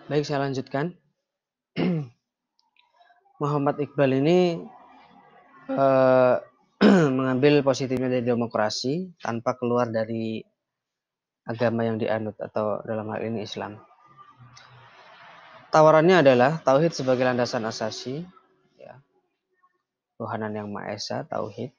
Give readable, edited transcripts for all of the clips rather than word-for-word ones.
Baik, saya lanjutkan. Muhammad Iqbal ini eh, mengambil positifnya dari demokrasi tanpa keluar dari agama yang dianut atau dalam hal ini Islam. Tawarannya adalah tauhid sebagai landasan asasi, ya, Tuhanan yang Maha Esa, tauhid.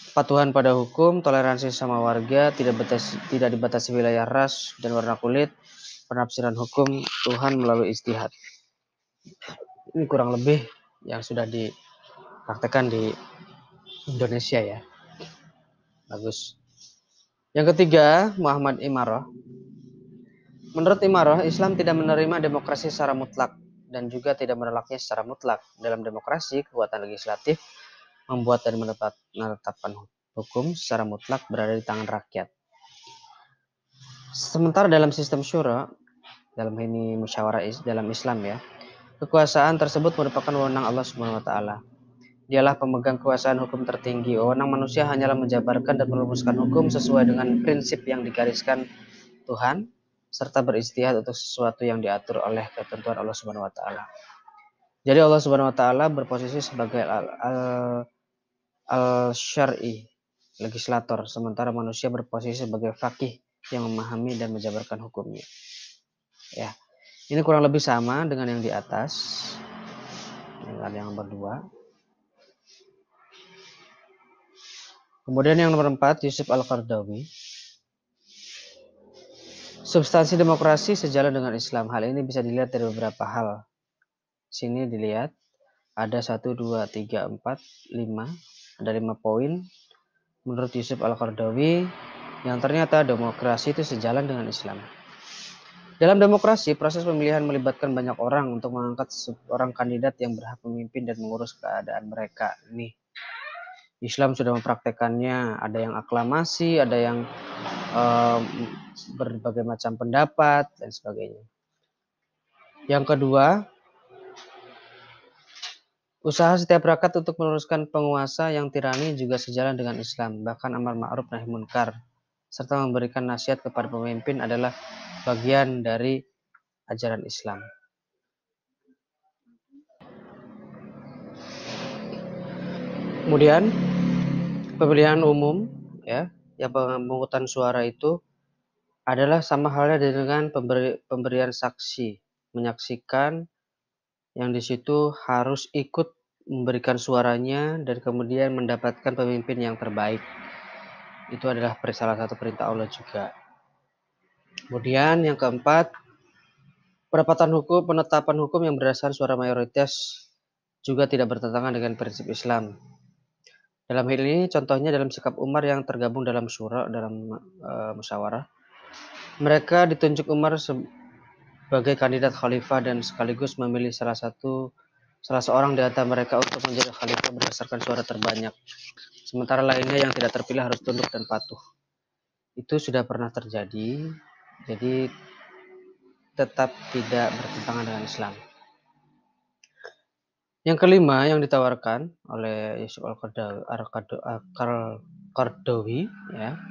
Kepatuhan pada hukum, toleransi sama warga, tidak dibatasi wilayah ras dan warna kulit, penafsiran hukum Tuhan melalui ijtihad. Ini kurang lebih yang sudah dipraktekkan di Indonesia ya. Bagus. Yang ketiga, Muhammad Imarah. Menurut Imarah, Islam tidak menerima demokrasi secara mutlak dan juga tidak menolaknya secara mutlak. Dalam demokrasi, kekuatan legislatif membuat dan menetapkan hukum secara mutlak berada di tangan rakyat. Sementara dalam sistem syura, dalam ini musyawarah dalam Islam ya, kekuasaan tersebut merupakan wewenang Allah Subhanahu wa taala. Dialah pemegang kekuasaan hukum tertinggi. Wewenang manusia hanyalah menjabarkan dan merumuskan hukum sesuai dengan prinsip yang digariskan Tuhan serta beristihad untuk sesuatu yang diatur oleh ketentuan Allah Subhanahu wa taala. Jadi Allah Subhanahu wa taala berposisi sebagai al-syar'i, legislator, sementara manusia berposisi sebagai faqih yang memahami dan menjabarkan hukumnya. Ya. Ini kurang lebih sama dengan yang di atas. Dengan yang berdua. Kemudian yang nomor 4, Yusuf Al-Qaradawi. Substansi demokrasi sejalan dengan Islam. Hal ini bisa dilihat dari beberapa hal. Sini dilihat ada 1, 2, 3, 4, 5. Ada 5 poin menurut Yusuf Al-Qaradawi yang ternyata demokrasi itu sejalan dengan Islam. Dalam demokrasi, proses pemilihan melibatkan banyak orang untuk mengangkat seorang kandidat yang berhak memimpin dan mengurus keadaan mereka. Nih, Islam sudah mempraktekannya. Ada yang aklamasi, ada yang berbagai macam pendapat dan sebagainya. Yang kedua, usaha setiap rakyat untuk meluruskan penguasa yang tirani juga sejalan dengan Islam. Bahkan amar ma'ruf nahi munkar serta memberikan nasihat kepada pemimpin adalah bagian dari ajaran Islam. Kemudian pemilihan umum ya, yang pemungutan suara itu adalah sama halnya dengan pemberian saksi, menyaksikan yang di situ harus ikut memberikan suaranya dan kemudian mendapatkan pemimpin yang terbaik. Itu adalah salah satu perintah Allah juga. Kemudian yang keempat, penetapan hukum yang berdasarkan suara mayoritas juga tidak bertentangan dengan prinsip Islam. Dalam hal ini contohnya dalam sikap Umar yang tergabung dalam syura, dalam musyawarah. Mereka ditunjuk Umar sebagai kandidat khalifah dan sekaligus memilih salah seorang di antara mereka untuk menjadi khalifah berdasarkan suara terbanyak. Sementara lainnya yang tidak terpilih harus tunduk dan patuh. Itu sudah pernah terjadi, jadi tetap tidak bertentangan dengan Islam. Yang kelima yang ditawarkan oleh Yusuf Al-Qaradawi ya,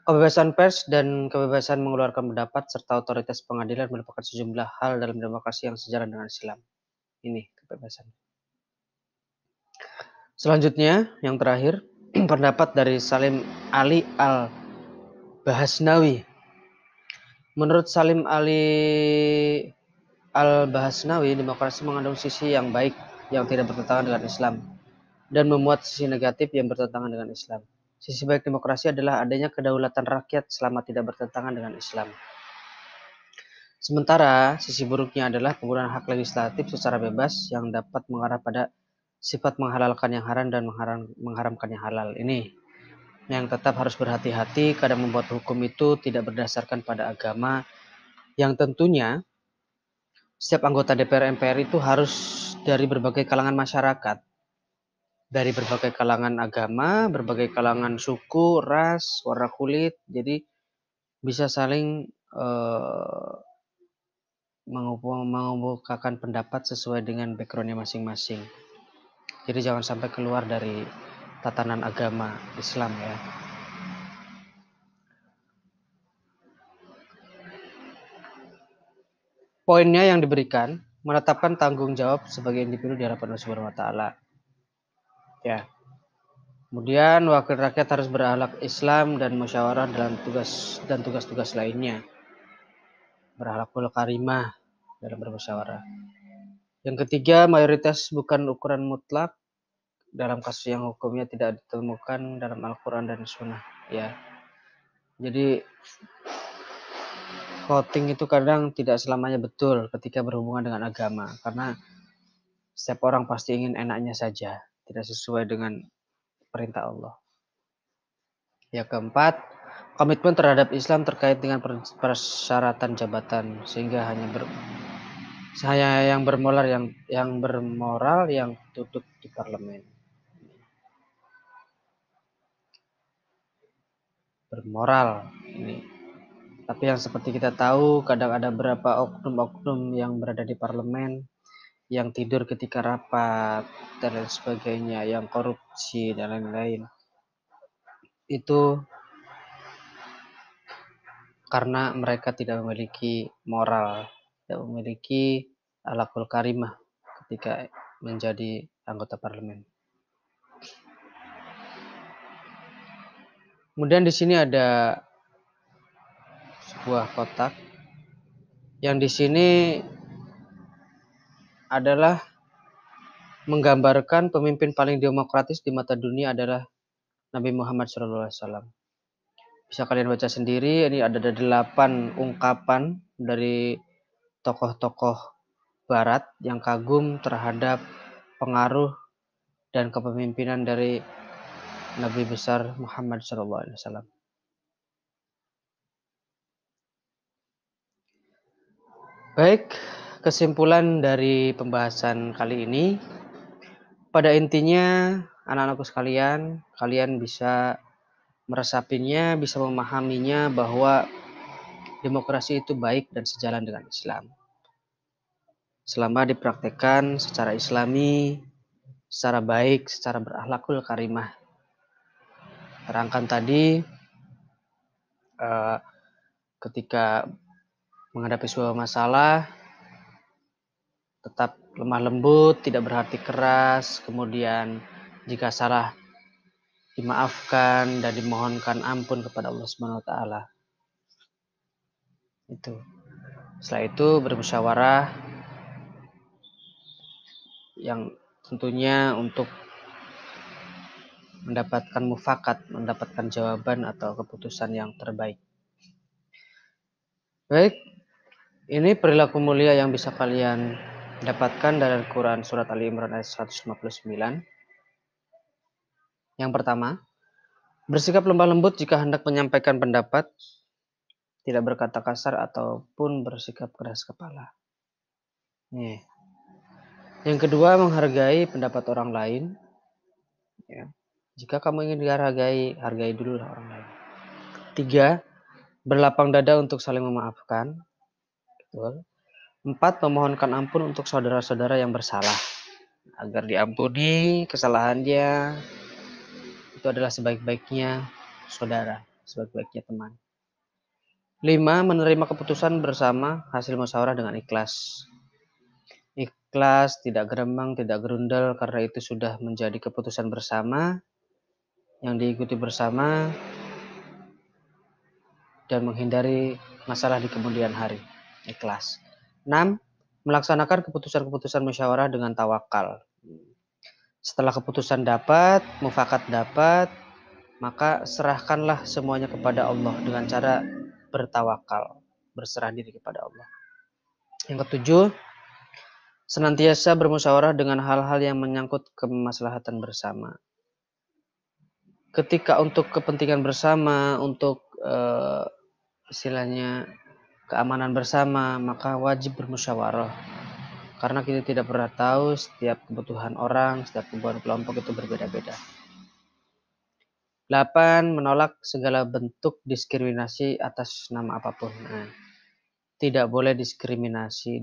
kebebasan pers dan kebebasan mengeluarkan pendapat serta otoritas pengadilan merupakan sejumlah hal dalam demokrasi yang sejalan dengan Islam. Ini kebebasan. Selanjutnya, yang terakhir, pendapat dari Salim Ali Al-Bahasnawi. Menurut Salim Ali Al-Bahasnawi, demokrasi mengandung sisi yang baik yang tidak bertentangan dengan Islam dan memuat sisi negatif yang bertentangan dengan Islam. Sisi baik demokrasi adalah adanya kedaulatan rakyat selama tidak bertentangan dengan Islam. Sementara sisi buruknya adalah penggunaan hak legislatif secara bebas yang dapat mengarah pada sifat menghalalkan yang haram dan mengharamkan yang halal. Ini yang tetap harus berhati-hati kadang membuat hukum itu tidak berdasarkan pada agama yang tentunya setiap anggota DPR MPR itu harus dari berbagai kalangan masyarakat, dari berbagai kalangan agama, berbagai kalangan suku, ras, warna kulit, jadi bisa saling mengemukakan pendapat sesuai dengan backgroundnya masing-masing. Jadi jangan sampai keluar dari tatanan agama Islam ya. poinnya yang diberikan menetapkan tanggung jawab sebagai individu di hadapan Allah Subhanahu wa taala. Ya. Kemudian wakil rakyat harus berakhlak Islam dan musyawarah dalam tugas dan tugas-tugas lainnya. Berakhlakul karimah dalam bermusyawarah. Yang ketiga, mayoritas bukan ukuran mutlak dalam kasus yang hukumnya tidak ditemukan dalam Al-Quran dan Sunnah. Ya, jadi voting itu kadang tidak selamanya betul ketika berhubungan dengan agama, karena setiap orang pasti ingin enaknya saja, tidak sesuai dengan perintah Allah. Yang keempat, komitmen terhadap Islam terkait dengan persyaratan jabatan, sehingga hanya yang bermoral yang duduk di parlemen. Bermoral ini. Tapi yang seperti kita tahu, kadang ada beberapa oknum-oknum yang berada di parlemen yang tidur ketika rapat dan lain sebagainya, yang korupsi dan lain-lain. Itu karena mereka tidak memiliki moral, tidak memiliki akhlakul karimah ketika menjadi anggota parlemen. Kemudian di sini ada sebuah kotak yang di sini adalah menggambarkan pemimpin paling demokratis di mata dunia adalah Nabi Muhammad SAW. Bisa kalian baca sendiri, ini ada 8 ungkapan dari tokoh-tokoh Barat yang kagum terhadap pengaruh dan kepemimpinan dari Nabi besar Muhammad SAW. Baik, kesimpulan dari pembahasan kali ini, pada intinya anak-anakku sekalian, kalian bisa meresapinya, bisa memahaminya bahwa demokrasi itu baik dan sejalan dengan Islam. Selama dipraktekkan secara Islami, secara baik, secara berakhlakul karimah. Terangkan tadi, ketika menghadapi sebuah masalah, tetap lemah lembut, tidak berhati keras, kemudian jika salah dimaafkan dan dimohonkan ampun kepada Allah Subhanahu wa taala. Itu. Setelah itu bermusyawarah yang tentunya untuk mendapatkan mufakat, mendapatkan jawaban atau keputusan yang terbaik. Baik, ini perilaku mulia yang bisa kalian dapatkan dari Al-Quran Surat Ali Imran ayat 159. Yang pertama, bersikap lemah lembut jika hendak menyampaikan pendapat, tidak berkata kasar ataupun bersikap keras kepala. Nih. Yang kedua, menghargai pendapat orang lain. Ya. Jika kamu ingin dihargai, hargai dulu orang lain. 3, berlapang dada untuk saling memaafkan. Betul. 4, memohonkan ampun untuk saudara-saudara yang bersalah agar diampuni kesalahannya. Itu adalah sebaik-baiknya saudara, sebaik-baiknya teman. 5, menerima keputusan bersama hasil musyawarah dengan ikhlas. Ikhlas, tidak geremang, tidak gerundel, karena itu sudah menjadi keputusan bersama yang diikuti bersama dan menghindari masalah di kemudian hari. Ikhlas. 6, melaksanakan keputusan-keputusan musyawarah dengan tawakal. Setelah keputusan dapat, mufakat dapat, maka serahkanlah semuanya kepada Allah dengan cara bertawakal, berserah diri kepada Allah. Yang ketujuh, senantiasa bermusyawarah dengan hal-hal yang menyangkut kemaslahatan bersama. Ketika untuk kepentingan bersama, untuk istilahnya keamanan bersama, maka wajib bermusyawarah. Karena kita tidak pernah tahu setiap kebutuhan orang, setiap kebutuhan kelompok itu berbeda-beda. 8, menolak segala bentuk diskriminasi atas nama apapun. Nah, tidak boleh diskriminasi.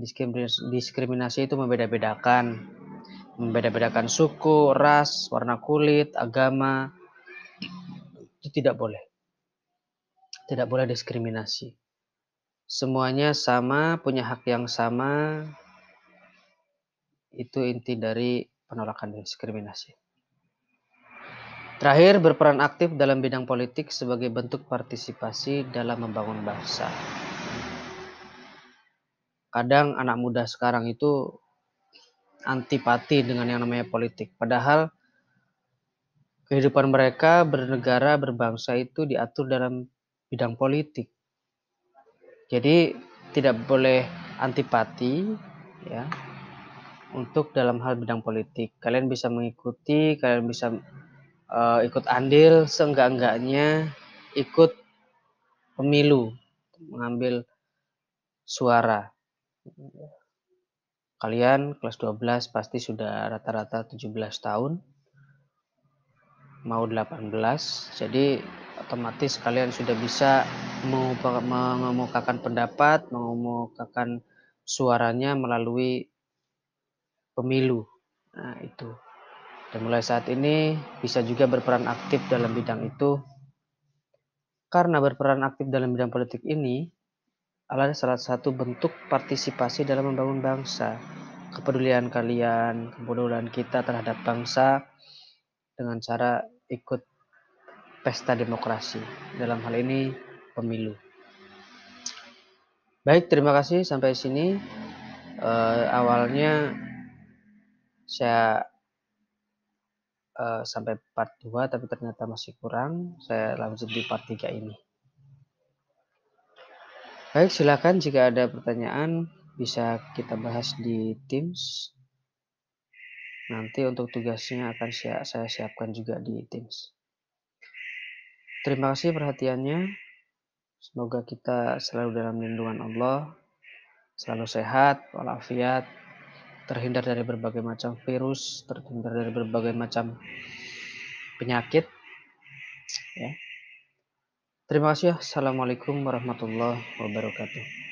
Diskriminasi itu membeda-bedakan suku, ras, warna kulit, agama. Itu tidak boleh. Tidak boleh diskriminasi. semuanya sama, punya hak yang sama, itu inti dari penolakan diskriminasi. Terakhir, berperan aktif dalam bidang politik sebagai bentuk partisipasi dalam membangun bangsa. Kadang anak muda sekarang itu antipati dengan yang namanya politik. Padahal kehidupan mereka bernegara, berbangsa itu diatur dalam bidang politik. Jadi tidak boleh antipati ya untuk dalam hal bidang politik. Kalian bisa mengikuti, kalian bisa ikut andil, seenggak-enggaknya ikut pemilu, mengambil suara. Kalian kelas 12 pasti sudah rata-rata 17 tahun, mau 18, jadi otomatis kalian sudah bisa mengemukakan pendapat, mengemukakan suaranya melalui pemilu. Nah, itu. Dan mulai saat ini bisa juga berperan aktif dalam bidang itu. Karena berperan aktif dalam bidang politik ini adalah salah satu bentuk partisipasi dalam membangun bangsa. Kepedulian kalian, kepedulian kita terhadap bangsa dengan cara ikut pesta demokrasi. Dalam hal ini pemilu. Baik, terima kasih sampai sini. Awalnya saya sampai part 2 tapi ternyata masih kurang. Saya lanjut di part 3 ini. Baik, silakan jika ada pertanyaan bisa kita bahas di Teams. Nanti untuk tugasnya akan saya siapkan juga di Teams. Terima kasih perhatiannya. Semoga kita selalu dalam lindungan Allah, selalu sehat, walafiat, terhindar dari berbagai macam virus, terhindar dari berbagai macam penyakit. Ya. Terima kasih. Assalamualaikum warahmatullahi wabarakatuh.